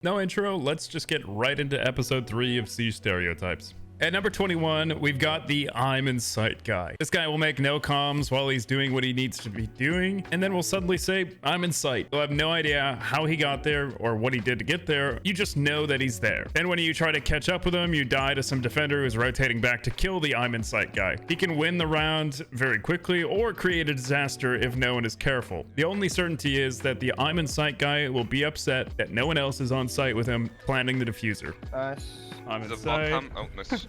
No intro, let's just get right into episode 3 of Siege Stereotypes. At number 21, we've got the I'm in sight guy. This guy will make no comms while he's doing what he needs to be doing, and then will suddenly say, I'm in sight. You'll have no idea how he got there or what he did to get there. You just know that he's there. Then when you try to catch up with him, you die to some defender who's rotating back to kill the I'm in sight guy. He can win the round very quickly or create a disaster if no one is careful. The only certainty is that the I'm in sight guy will be upset that no one else is on site with him planning the diffuser. I'm in sight. Oh, miss.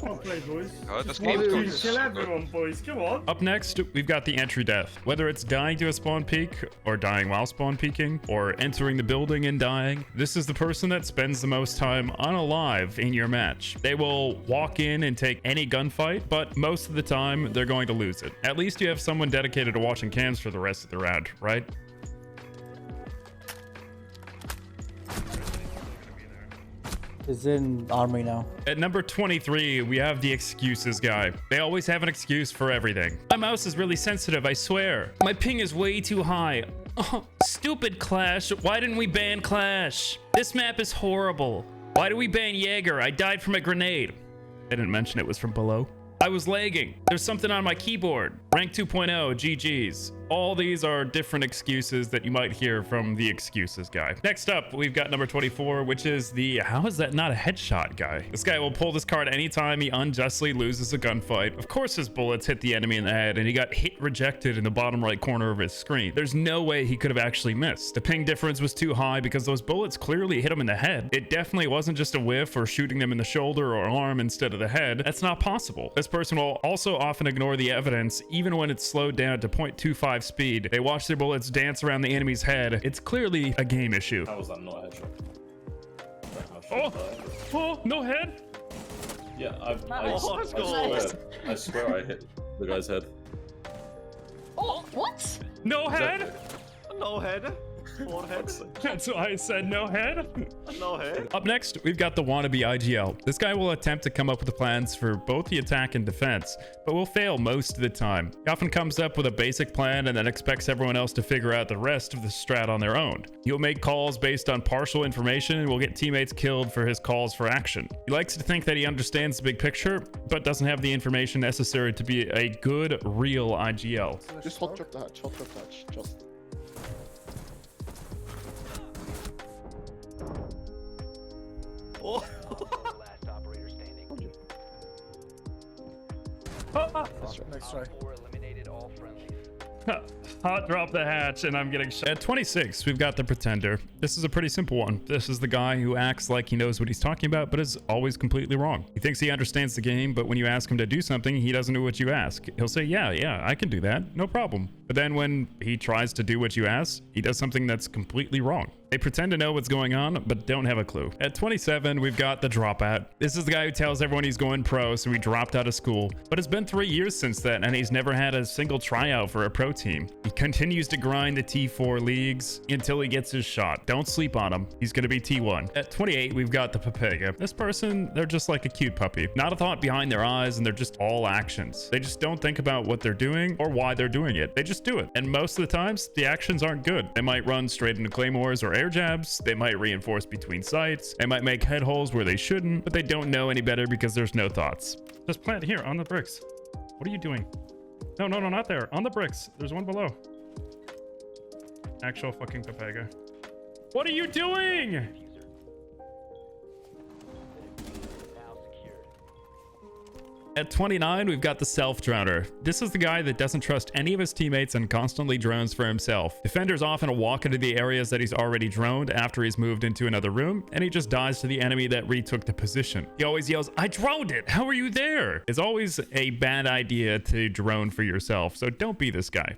Well played, boys. This Why game's don't going you so kill good. everyone, boys? Come on. Up next, we've got the entry death. Whether it's dying to a spawn peek, or dying while spawn peeking, or entering the building and dying, this is the person that spends the most time unalive in your match. They will walk in and take any gunfight, but most of the time, they're going to lose it. At least you have someone dedicated to watching cams for the rest of the round, right? Is in armory now. At number 23, we have the excuses guy. They always have an excuse for everything. My mouse is really sensitive, I swear. My ping is way too high. Oh, stupid Clash. Why didn't we ban Clash? This map is horrible. Why do we ban Jaeger? I died from a grenade. I didn't mention it was from below. I was lagging. There's something on my keyboard. Rank 2.0, GG's. All these are different excuses that you might hear from the excuses guy. Next up, we've got number 24, which is the how is that not a headshot guy? This guy will pull this card anytime he unjustly loses a gunfight. Of course his bullets hit the enemy in the head and he got hit rejected in the bottom right corner of his screen. There's no way he could have actually missed. The ping difference was too high because those bullets clearly hit him in the head. It definitely wasn't just a whiff or shooting them in the shoulder or arm instead of the head. That's not possible. This person will also often ignore the evidence even when it's slowed down to 0.25 speed. They watch their bullets dance around the enemy's head. It's clearly a game issue. How was that not a headshot? Oh, no head? Yeah, I swear I hit the guy's head. Oh, what? No head? No head. Forehead. That's why I said no head. No head. Up next, we've got the wannabe IGL. This guy will attempt to come up with plans for both the attack and defense, but will fail most of the time. He often comes up with a basic plan and then expects everyone else to figure out the rest of the strat on their own. He'll make calls based on partial information and will get teammates killed for his calls for action. He likes to think that he understands the big picture, but doesn't have the information necessary to be a good, real IGL. Just hot drop the hatch, just. Oh. Last operator standing. Next try. Four eliminated all friendlies. Hot drop the hatch and I'm getting shot. At 26, we've got the pretender. This is a pretty simple one. This is the guy who acts like he knows what he's talking about, but is always completely wrong. He thinks he understands the game, but when you ask him to do something, he doesn't do what you ask. He'll say, yeah, I can do that. No problem. But then when he tries to do what you ask, he does something that's completely wrong. They pretend to know what's going on, but don't have a clue. At 27, we've got the dropout. This is the guy who tells everyone he's going pro, so he dropped out of school. But it's been 3 years since then, and he's never had a single tryout for a pro team. He continues to grind the T4 leagues until he gets his shot. Don't sleep on him. He's going to be T1. At 28, we've got the PEPEGA. This person, they're just like a cute puppy. Not a thought behind their eyes, and they're just all actions. They just don't think about what they're doing or why they're doing it. They just do it. And most of the times, the actions aren't good. They might run straight into claymores or air jabs. They might reinforce between sites. They might make head holes where they shouldn't, but they don't know any better because there's no thoughts. Just plant here on the bricks. What are you doing? No, not there. On the bricks. There's one below. Actual fucking PEPEGA. What are you doing? Now secured. At 29, we've got the self-droner. This is the guy that doesn't trust any of his teammates and constantly drones for himself. Defenders often walk into the areas that he's already droned after he's moved into another room, and he just dies to the enemy that retook the position. He always yells, I droned it! How are you there? It's always a bad idea to drone for yourself, so don't be this guy.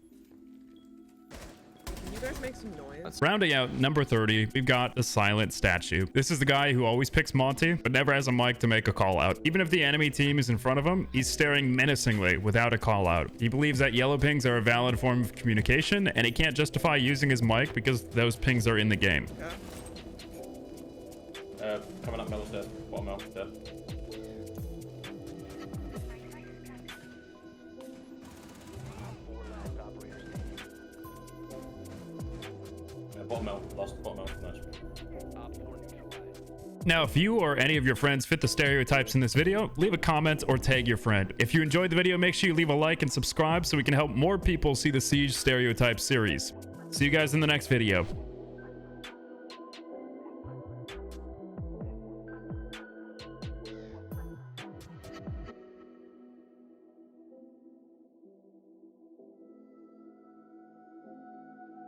Can you guys make some noise? Rounding out number 30, we've got the silent statue. This is the guy who always picks Monty, but never has a mic to make a call out. Even if the enemy team is in front of him, he's staring menacingly without a call out. He believes that yellow pings are a valid form of communication, and he can't justify using his mic because those pings are in the game. Coming up middle dead. Bottom middle dead. Four last operator standing. Bottom middle. Last bottom middle. Nice. Op Now, if you or any of your friends fit the stereotypes in this video, leave a comment or tag your friend. If you enjoyed the video, make sure you leave a like and subscribe so we can help more people see the Siege Stereotypes series. See you guys in the next video.